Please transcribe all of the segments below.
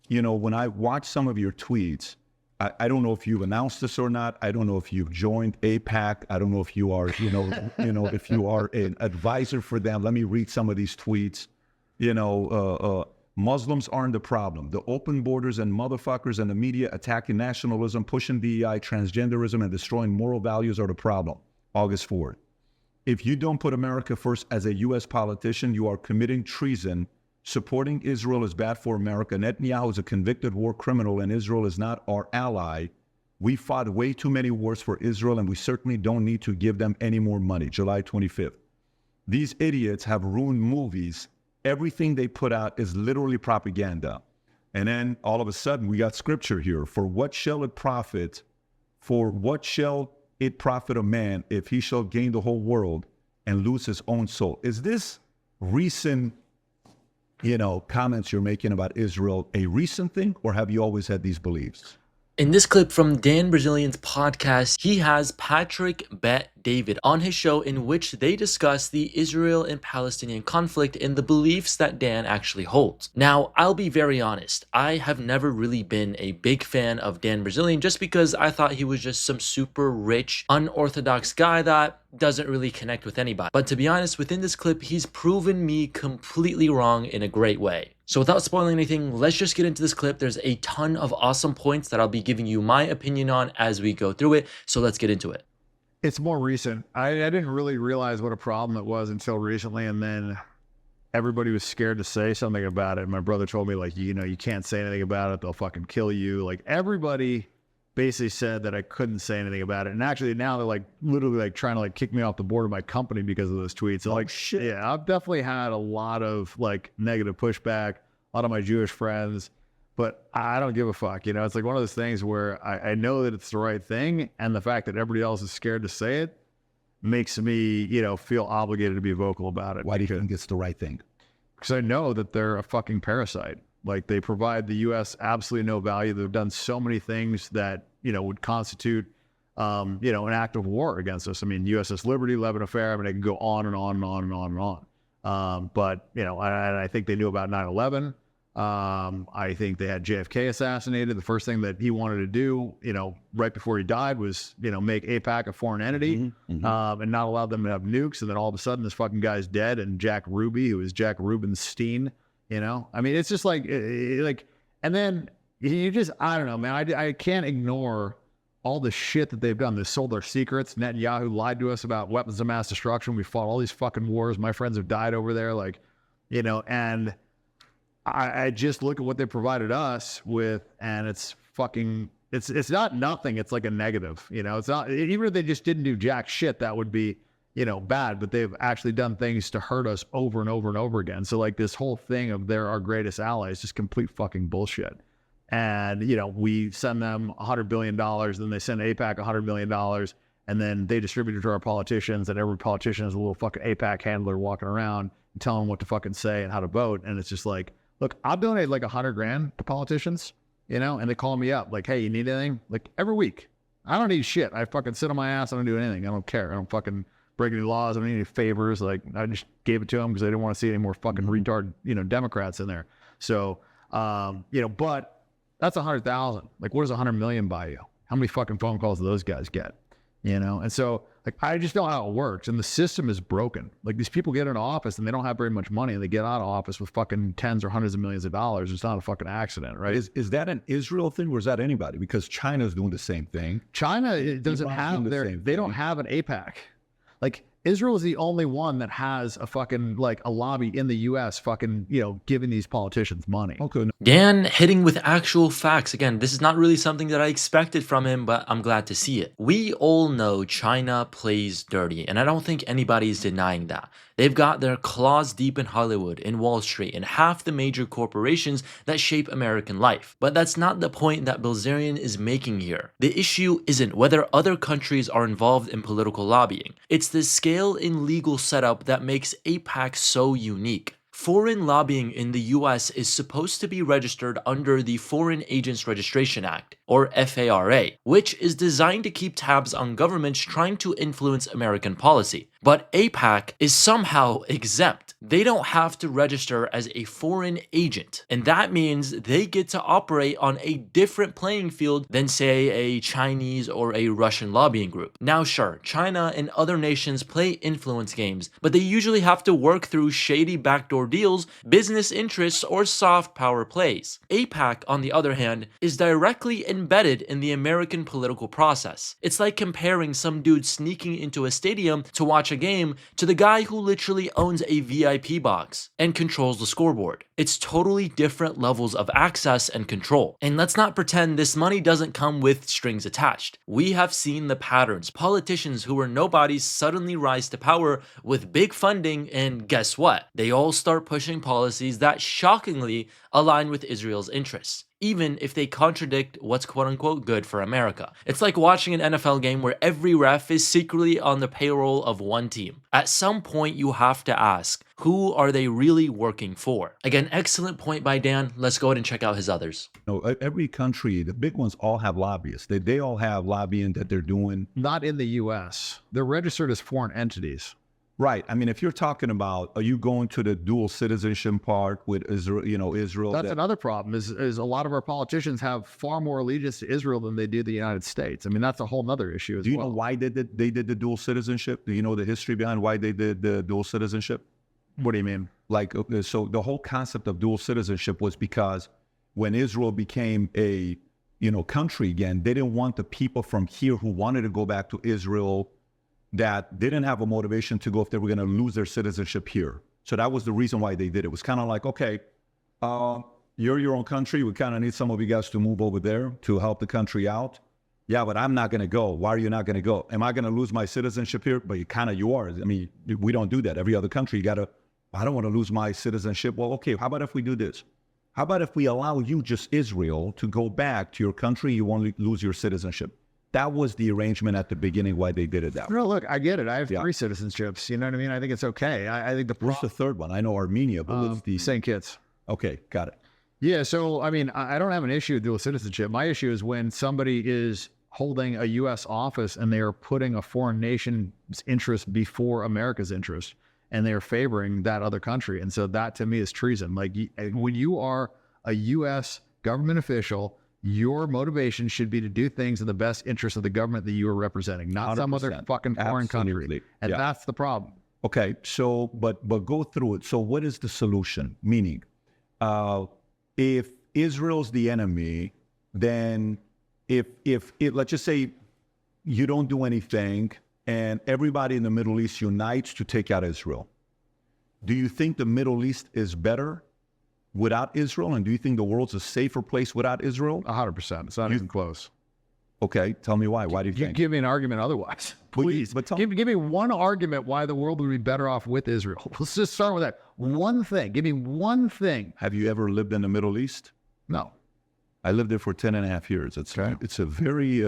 when I watch some of your tweets, I don't know if you've announced this or not. I don't know if you've joined AIPAC. I don't know if you are, if you are an advisor for them. Let me read some of these tweets. Muslims aren't the problem. The open borders and motherfuckers and the media attacking nationalism, pushing DEI, transgenderism, and destroying moral values are the problem. August 4th. If you don't put America first as a U.S. politician, you are committing treason. Supporting Israel is bad for America. Netanyahu is a convicted war criminal, and Israel is not our ally. We fought way too many wars for Israel, and we certainly don't need to give them any more money. July 25th. These idiots have ruined movies. Everything they put out is literally propaganda. And then all of a sudden, we got scripture here. For what shall it profit? For what shall it profit a man if he shall gain the whole world and lose his own soul? Is this recent comments you're making about Israel a recent thing, or have you always had these beliefs? In this clip from Dan Bilzerian's podcast, he has Patrick Bet David on his show, in which they discuss the Israel and Palestinian conflict and the beliefs that Dan actually holds. Now, I'll be very honest, I have never really been a big fan of Dan Bilzerian just because I thought he was just some super rich, unorthodox guy that doesn't really connect with anybody. But to be honest, within this clip, he's proven me completely wrong in a great way. So without spoiling anything, let's just get into this clip. There's a ton of awesome points that I'll be giving you my opinion on as we go through it. So let's get into it. It's more recent. I didn't really realize what a problem it was until recently, and then everybody was scared to say something about it. My brother told me, like, you can't say anything about it. They'll fucking kill you. Like, everybody basically said that I couldn't say anything about it. And actually now they're like literally like trying to like kick me off the board of my company because of those tweets. So like, shit. Yeah, I've definitely had a lot of like negative pushback, a lot of my Jewish friends, but I don't give a fuck. It's like one of those things where I know that it's the right thing. And the fact that everybody else is scared to say it makes me, feel obligated to be vocal about it. Why do you think it's the right thing? Because I know that they're a fucking parasite. Like, they provide the U.S. absolutely no value. They've done so many thand that, would constitute, an act of war against us. I mean, USS Liberty, Lebanon Affair, I mean, I can go on and on and on and on and on. But, I think they knew about 9/11. I think they had JFK assassinated. The first thing that he wanted to do, right before he died was, make AIPAC a foreign entity, and not allow them to have nukes. And then all of a sudden this fucking guy's dead. And Jack Ruby, who is Jack Rubenstein, I mean, it's just like, and then you just, I don't know, man, I can't ignore all the shit that they've done. They sold our secrets. Netanyahu lied to us about weapons of mass destruction. We fought all these fucking wars. My friends have died over there. Like, and I just look at what they provided us with, and it's fucking, it's not nothing. It's like a negative, it's not, even if they just didn't do jack shit, that would be, bad, but they've actually done things to hurt us over and over and over again. So like this whole thing of they're our greatest allies, just complete fucking bullshit. And, we send them $100 billion, then they send AIPAC $100 million, and then they distribute it to our politicians, and every politician has a little fucking AIPAC handler walking around and telling them what to fucking say and how to vote. And it's just like, look, I'll donate like $100,000 to politicians, and they call me up like, hey, you need anything? Like every week. I don't need shit. I fucking sit on my ass. I don't do anything. I don't care. I don't fucking break any laws. I don't need any favors. Like, I just gave it to them because I didn't want to see any more fucking retard, Democrats in there. So, but that's 100,000. Like, what does 100 million buy you? How many fucking phone calls do those guys get? And so like, I just know how it works, and the system is broken. Like, these people get into office and they don't have very much money, and they get out of office with fucking tens or hundreds of millions of dollars. It's not a fucking accident, right? Is that an Israel thing, or is that anybody? Because China's doing the same thing. China doesn't have they don't have an AIPAC. Like, Israel is the only one that has a fucking, like, a lobby in the U.S. fucking, giving these politicians money. Okay. Dan hitting with actual facts. Again, this is not really something that I expected from him, but I'm glad to see it. We all know China plays dirty, and I don't think anybody's denying that. They've got their claws deep in Hollywood, in Wall Street, and half the major corporations that shape American life. But that's not the point that Bilzerian is making here. The issue isn't whether other countries are involved in political lobbying. It's the scale and legal setup that makes AIPAC so unique. Foreign lobbying in the US is supposed to be registered under the Foreign Agents Registration Act, or FARA, which is designed to keep tabs on governments trying to influence American policy. But AIPAC is somehow exempt. They don't have to register as a foreign agent, and that means they get to operate on a different playing field than, say, a Chinese or a Russian lobbying group. Now sure, China and other nations play influence games, but they usually have to work through shady backdoor deals, business interests, or soft power plays. AIPAC, on the other hand, is directly embedded in the American political process. It's like comparing some dude sneaking into a stadium to watch a game to the guy who literally owns a VIP box and controls the scoreboard. It's totally different levels of access and control. And let's not pretend this money doesn't come with strings attached. We have seen the patterns. Politicians who were nobodies suddenly rise to power with big funding, and guess what? They all start pushing policies that shockingly align with Israel's interests, even if they contradict what's quote-unquote good for America. It's like watching an NFL game where every ref is secretly on the payroll of one team. At some point, you have to ask, who are they really working for? Again, excellent point by Dan. Let's go ahead and check out his others. No, every country, the big ones all have lobbyists. They all have lobbying that they're doing. Not in the U.S. They're registered as foreign entities. Right. I mean, if you're talking about, are you going to the dual citizenship part with Israel, Israel? That's another problem is a lot of our politicians have far more allegiance to Israel than they do the United States. I mean, that's a whole nother issue as well. Do you know why they did the dual citizenship? Do you know the history behind why they did the dual citizenship? What do you mean? Like, so the whole concept of dual citizenship was because when Israel became a, country again, they didn't want the people from here who wanted to go back to Israel that didn't have a motivation to go if they were going to lose their citizenship here. So that was the reason why they did it. It was kind of like, okay, you're your own country. We kind of need some of you guys to move over there to help the country out. Yeah, but I'm not going to go. Why are you not going to go? Am I going to lose my citizenship here? But you are. I mean, we don't do that. Every other country, I don't want to lose my citizenship. Well, okay, how about if we do this? How about if we allow you, just Israel, to go back to your country, you won't lose your citizenship? That was the arrangement at the beginning why they did it that way. No, look, I get it. I have 3 citizenships. You know what I mean? I think it's okay. I think What's the third one? I know Armenia, but what's the... St. Kitts. Okay, got it. Yeah, so, I mean, I don't have an issue with dual citizenship. My issue is when somebody is holding a U.S. office and they are putting a foreign nation's interest before America's interest, and they are favoring that other country. And so that, to me, is treason. Like, when you are a U.S. government official, your motivation should be to do things in the best interest of the government that you are representing, not some other fucking foreign country. And that's the problem. Okay, so, but go through it. So what is the solution? Meaning, if Israel's the enemy, then if let's just say you don't do anything and everybody in the Middle East unites to take out Israel, do you think the Middle East is better without Israel? And do you think the world's a safer place without Israel? 100%. It's not even close. Okay, tell me why. Why do you think? Give me an argument otherwise. Please. Give me one argument why the world would be better off with Israel. Let's just start with that. One thing. Give me one thing. Have you ever lived in the Middle East? No. I lived there for 10 and a half years. It's a very,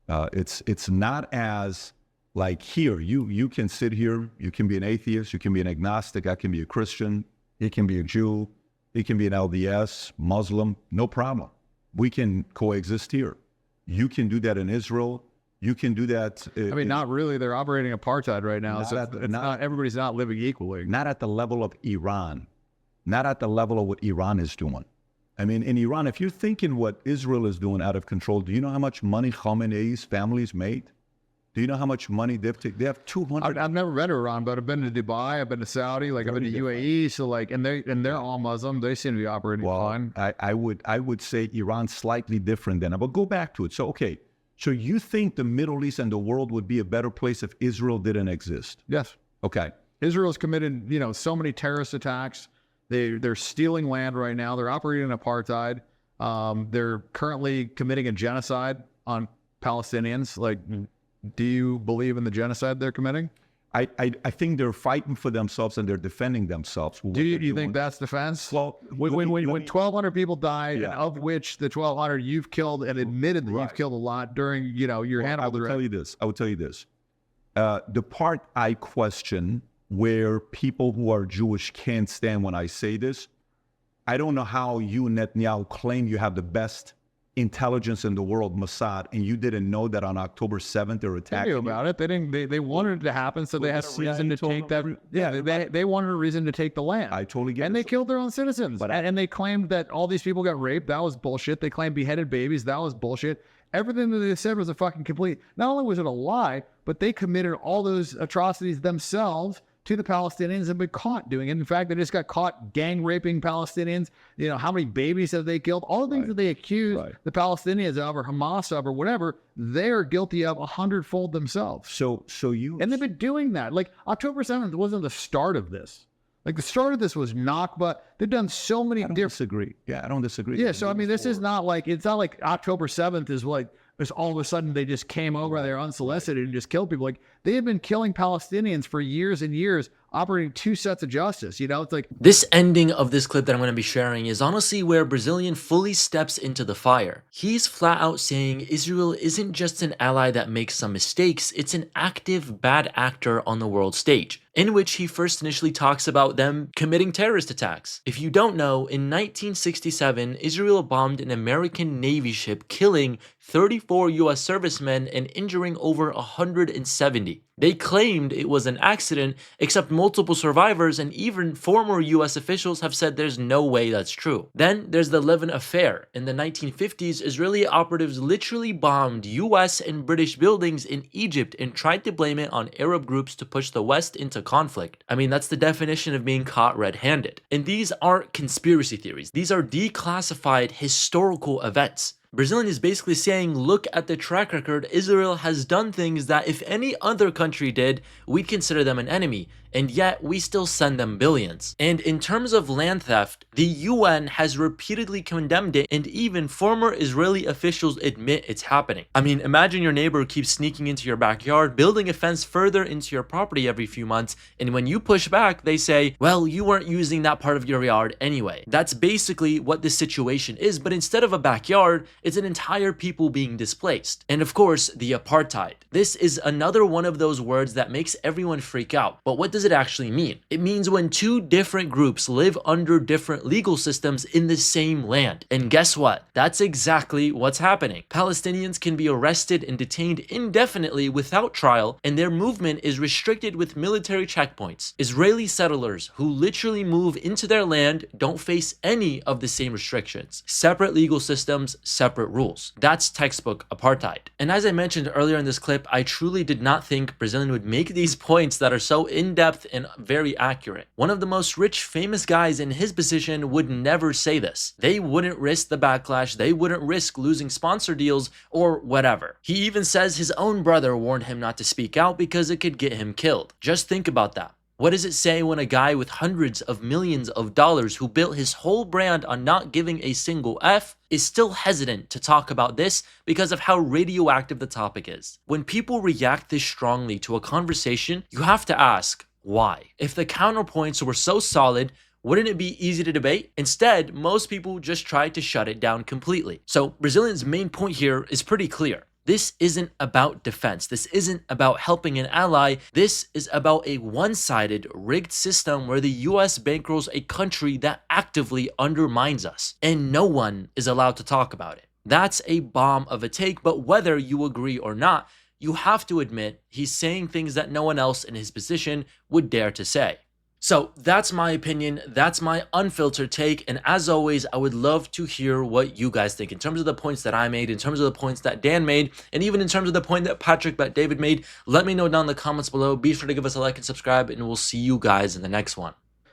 it's not as like here. You can sit here, you can be an atheist, you can be an agnostic, I can be a Christian, he can be a Jew, he can be an LDS, Muslim, no problem. We can coexist here. You can do that in Israel. You can do that. I mean, not really. They're operating apartheid right now. Everybody's not living equally. Not at the level of Iran. Not at the level of what Iran is doing. I mean, in Iran, if you're thinking what Israel is doing out of control, do you know how much money Khamenei's families made? Do you know how much money they have 200? I've never been to Iran, but I've been to Dubai, I've been to Saudi, I've been to UAE. So and they're all Muslim. They seem to be operating fine. I would say Iran's slightly different than, but go back to it. So, okay. So you think the Middle East and the world would be a better place if Israel didn't exist? Yes. Okay. Israel's committed, so many terrorist attacks. They're stealing land right now. They're operating in apartheid. They're currently committing a genocide on Palestinians. Like, do you believe in the genocide they're committing? I think they're fighting for themselves and they're defending themselves. Do you think that's defense? Well, when 1,200 people died, and of which the 1,200 you've killed, and admitted that you've killed a lot during, your Hannibal. I would tell you this. The part I question where people who are Jewish can't stand when I say this, I don't know how you, Netanyahu, claim you have the best intelligence in the world, Mossad, and you didn't know that on October 7th they were They attacking knew about it. They didn't. They wanted it to happen, so they had a reason to take that. Yeah, they wanted a reason to take the land. I totally get it. And they killed their own citizens. And they claimed that all these people got raped. That was bullshit. They claimed beheaded babies. That was bullshit. Everything that they said was a fucking complete. Not only was it a lie, but they committed all those atrocities themselves to the Palestinians and been caught doing it. In fact, they just got caught gang raping Palestinians. You know, how many babies have they killed? All the things that they accuse the Palestinians of or Hamas of or whatever, they're guilty of 100-fold themselves. And they've been doing that. Like October 7th wasn't the start of this. Like the start of this was Nakba. They've done so many different. Disagree. Yeah, I don't disagree. Yeah, so I mean, this is not like, it's not like October 7th is like, it's all of a sudden they just came over there unsolicited and just killed people. Like they have been killing Palestinians for years and years, operating two sets of justice. You know, it's like this ending of this clip that I'm going to be sharing is honestly where Bilzerian fully steps into the fire. He's flat out saying Israel isn't just an ally that makes some mistakes, it's an active bad actor on the world stage, in which he first initially talks about them committing terrorist attacks. If you don't know, in 1967, Israel bombed an American Navy ship, killing 34 US servicemen and injuring over 170. They claimed it was an accident, except multiple survivors and even former US officials have said there's no way that's true. Then there's the Levin affair. In the 1950s, Israeli operatives literally bombed US and British buildings in Egypt and tried to blame it on Arab groups to push the West into conflict. I mean, that's the definition of being caught red-handed. And these aren't conspiracy theories. These are declassified historical events. Bilzerian is basically saying, look at the track record. Israel has done things that if any other country did, we'd consider them an enemy, and yet we still send them billions. And in terms of land theft, the UN has repeatedly condemned it, and even former Israeli officials admit it's happening. I mean, imagine your neighbor keeps sneaking into your backyard, building a fence further into your property every few months, and when you push back, they say, well, you weren't using that part of your yard anyway. That's basically what this situation is, but instead of a backyard, it's an entire people being displaced. And of course, the apartheid. This is another one of those words that makes everyone freak out. But what does it actually mean? It means when two different groups live under different legal systems in the same land. And guess what? That's exactly what's happening. Palestinians can be arrested and detained indefinitely without trial, and their movement is restricted with military checkpoints. Israeli settlers who literally move into their land don't face any of the same restrictions. Separate legal systems, separate rules. That's textbook apartheid. And as I mentioned earlier in this clip, I truly did not think Bilzerian would make these points that are so in-depth and very accurate. One of the most rich, famous guys in his position would never say this. They wouldn't risk the backlash, they wouldn't risk losing sponsor deals or whatever. He even says his own brother warned him not to speak out because it could get him killed. Just think about that. What does it say when a guy with hundreds of millions of dollars who built his whole brand on not giving a single F is still hesitant to talk about this because of how radioactive the topic is? When people react this strongly to a conversation, you have to ask, why? If the counterpoints were so solid, wouldn't it be easy to debate? Instead, most people just try to shut it down completely. So Bilzerian's main point here is pretty clear. This isn't about defense. This isn't about helping an ally. This is about a one-sided, rigged system where the US bankrolls a country that actively undermines us, and no one is allowed to talk about it. That's a bomb of a take, but whether you agree or not, you have to admit he's saying things that no one else in his position would dare to say. So that's my opinion, that's my unfiltered take, and as always, I would love to hear what you guys think in terms of the points that I made, in terms of the points that Dan made, and even in terms of the point that Patrick Bet David made. Let me know down in the comments below. Be sure to give us a like and subscribe, and we'll see you guys in the next one.